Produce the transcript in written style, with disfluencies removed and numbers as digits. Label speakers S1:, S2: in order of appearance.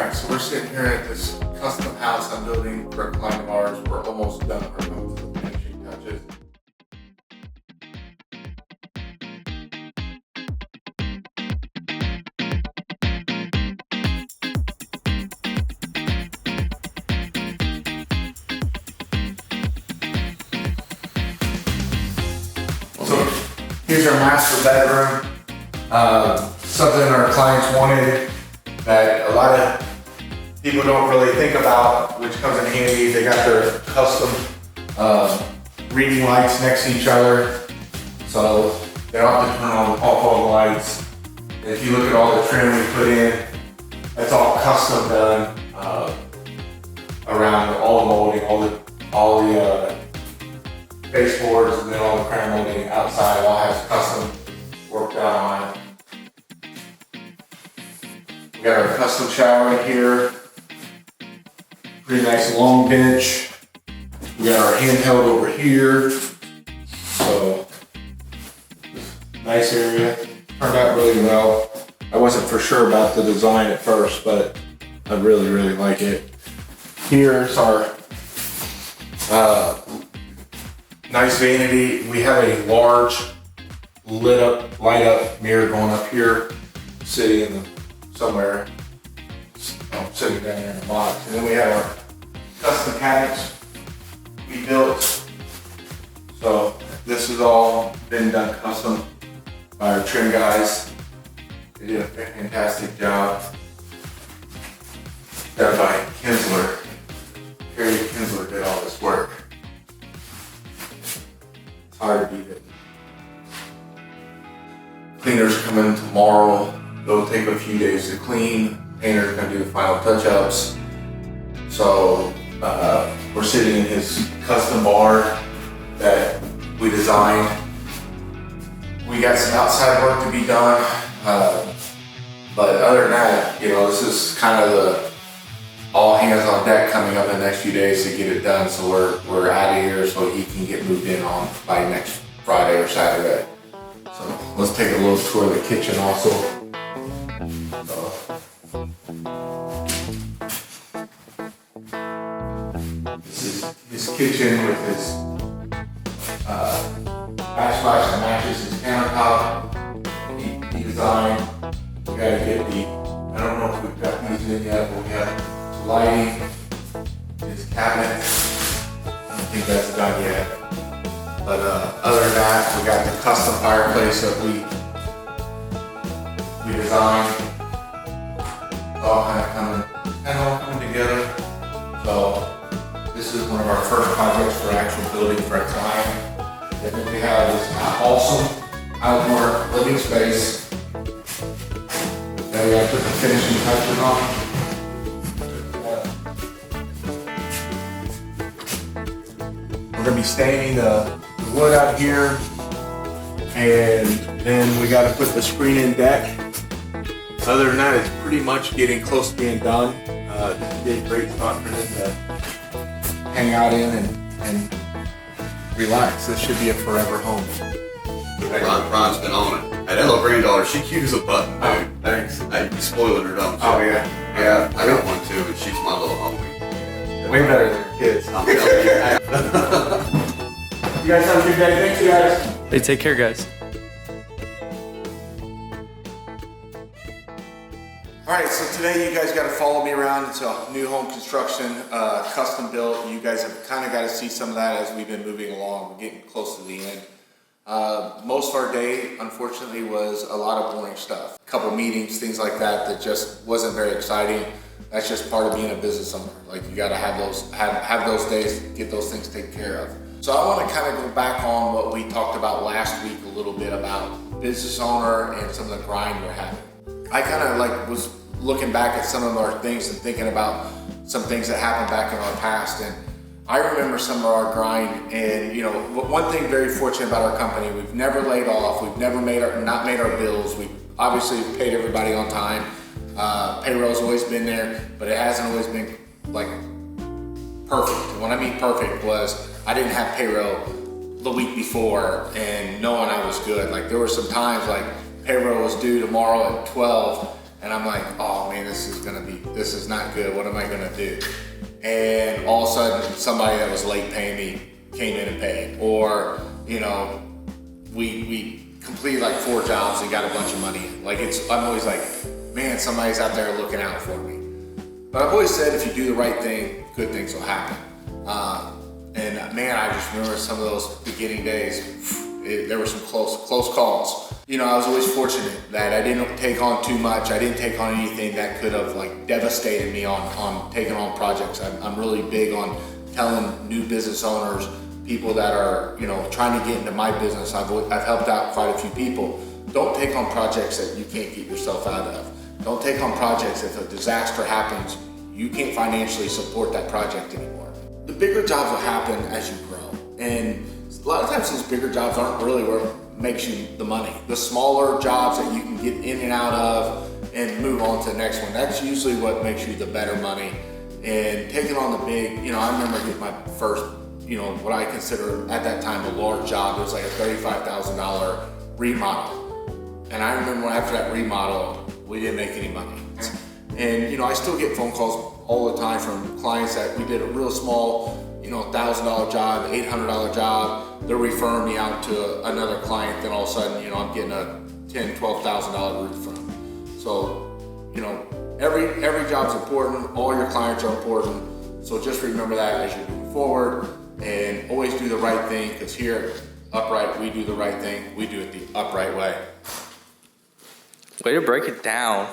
S1: Alright, so we're sitting here at this custom house I'm building for a client of ours. We're almost done. We're going to the finishing touches. So here's our master bedroom. Something our clients wanted that a lot of people don't really think about, which comes in handy. They got their custom reading lights next to each other, so they don't have to turn on all the lights. If you look at all the trim we put in, that's all custom done around all the molding, all the baseboards, and then all the crown molding outside all has custom work done on it. We got our custom shower in here. Pretty nice long bench. We got our handheld over here. So, nice area. Turned out really well. I wasn't for sure about the design at first, but I really, really like it. Here's our nice vanity. We have a large light up mirror going up here, sitting in somewhere, sitting down there in the box. And then we have our custom cabinets we built. So this has all been done custom by our trim guys. They did a fantastic job. Done by Kinsler. Harry Kinsler did all this work. It's hard to beat it. Cleaners come in tomorrow. It'll take a few days to clean. Painter's gonna do the final touch-ups. So we're sitting in his custom bar that we designed. We got some outside work to be done, but other than that, you know, this is kind of the all hands on deck coming up in the next few days to get it done. So we're out of here so he can get moved in on by next Friday or Saturday. So let's take a little tour of the kitchen also. This is his kitchen with his backsplash that matches his countertop. He designed. We gotta get I don't know if we've got these in yet, but we have lighting, his cabinet. I don't think that's done yet. But other than that, we got the custom fireplace that we designed. It's all kind of coming together. So this is one of our first projects for actual building for a client. And then we have this awesome outdoor living space that we got to put the finishing touches on. We're gonna be staining the wood out here, and then we got to put the screen in deck. Other than that, it's pretty much getting close to being done. This would be a great spot for them to hang out in and relax. This should be a forever home.
S2: Ron's been on it. Hey, that little granddaughter, she cute as a button, dude.
S1: Oh, thanks.
S2: Hey, you spoiling her, don't you?
S1: Oh yeah, yeah.
S2: I got one too, and she's my little homie.
S1: Way better than your kids.
S2: I'm telling you.
S1: You guys have a good day. Thanks, you guys.
S3: Hey, take care, guys.
S1: All right, so today you guys got to follow me around. It's a new home construction, custom built. You guys have kind of got to see some of that as we've been moving along. We're getting close to the end. Most of our day, unfortunately, was a lot of boring stuff. A couple meetings, things like that just wasn't very exciting. That's just part of being a business owner. Like, you got to have those days, get those things taken care of. So I want to kind of go back on what we talked about last week a little bit about business owner and some of the grind we're having. I kind of was looking back at some of our things and thinking about some things that happened back in our past, and I remember some of our grind. And you know, one thing very fortunate about our company, we've never laid off, we've never not made our bills, we've obviously paid everybody on time. Payroll's always been there, but it hasn't always been like perfect. And when I mean perfect was I didn't have payroll the week before and knowing I was good. Like, there were some times like payroll was due tomorrow at 12 And I'm like, oh man, this is not good. What am I gonna do? And all of a sudden, somebody that was late paying me came in and paid. Or, you know, we completed like 4 jobs and got a bunch of money. Like I'm always like, man, somebody's out there looking out for me. But I've always said if you do the right thing, good things will happen. And man, I just remember some of those beginning days, there were some close calls. You know, I was always fortunate that I didn't take on too much. I didn't take on anything that could have like devastated me on taking on projects. I'm really big on telling new business owners, people that are, you know, trying to get into my business. I've helped out quite a few people. Don't take on projects that you can't get yourself out of. Don't take on projects if a disaster happens, you can't financially support that project anymore. The bigger jobs will happen as you grow. And a lot of times those bigger jobs aren't really where makes you the money. The smaller jobs that you can get in and out of and move on to the next one, that's usually what makes you the better money. And taking on the big, you know, I remember getting my first, you know, what I consider at that time a large job. It was like a $35,000 remodel. And I remember after that remodel, we didn't make any money. And, you know, I still get phone calls all the time from clients that we did a real small, you know, $1,000 job, $800 job. They're referring me out to another client, then all of a sudden, you know, I'm getting a $10,000, $12,000 roof from. So, you know, every job's important. All your clients are important. So just remember that as you move forward, and always do the right thing, because here at Upright, we do the right thing. We do it the upright way.
S3: Way to break it down.